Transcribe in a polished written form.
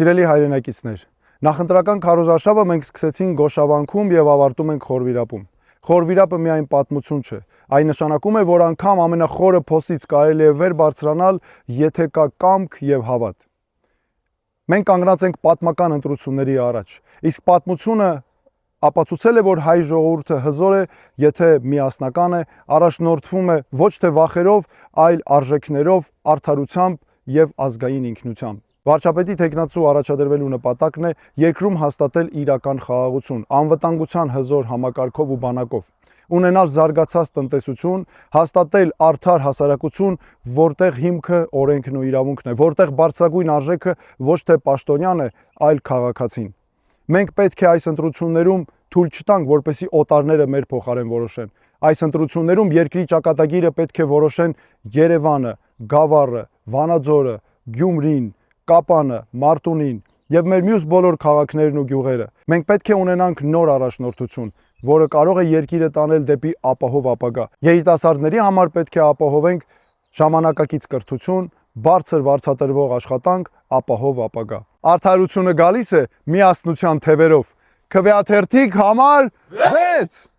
Սիրելի հայրենակիցներ, նախընտրական քարոզարշավը մենք սկսեցինք Գոշավանքում եւ ավարտում ենք Խորվիրապում։ Խորվիրապը միայն պատմություն չէ, այն նշանակում է, որ անգամ ամենախորը փոսից կարելի է վեր բարձրանալ, եթե կա կամք եւ հավատ։ Մենք կանգնած ենք պատմական ընտրությունների առաջ, իսկ պատմությունը ապացուցել է, որ հայ ժողովուրդը հզոր է, եթե միասնական է, առաջնորդվում է ոչ թե վախերով, այլ արժեքներով, արդարությամբ եւ ազգային ինքնությամբ։ Վարչապետի թեկնածու առաջադրվելու նպատակն է երկրում հաստատել իրական խաղաղություն, անվտանգության հզոր համակարգով ու բանակով, ունենալ զարգացած տնտեսություն, հաստատել արդար հասարակություն, որտեղ հիմքը օրենքն ու իրավունքն է, որտեղ բարձրագույն արժեքը ոչ թե պաշտոնյան է, այլ քաղաքացին։ Մենք պետք է այս ընտրություններում թույլ չտանք, որպեսզի օտարները մեր փոխարեն որոշեն։ Այս ընտրություններում երկրի ճակատագիրը պետք է որոշեն Երևանը, Գավառը, Վանաձորը, Գյումրին, Կապանը, Մարտունին եւ մեր մյուս բոլոր քաղաքներն ու գյուղերը։ Մենք պետք է ունենանք նոր առաջնորդություն, որը կարող է երկիրը տանել դեպի ապահով ապագա։ Երիտասարդների համար պետք է ապահովենք ժամանակակից կրթություն, բարձր վարձատրվող աշխատանք, ապահով ապագա։ Արդարությունը գալիս է միասնության թևերով։ Քվեաթերթիկ համար 6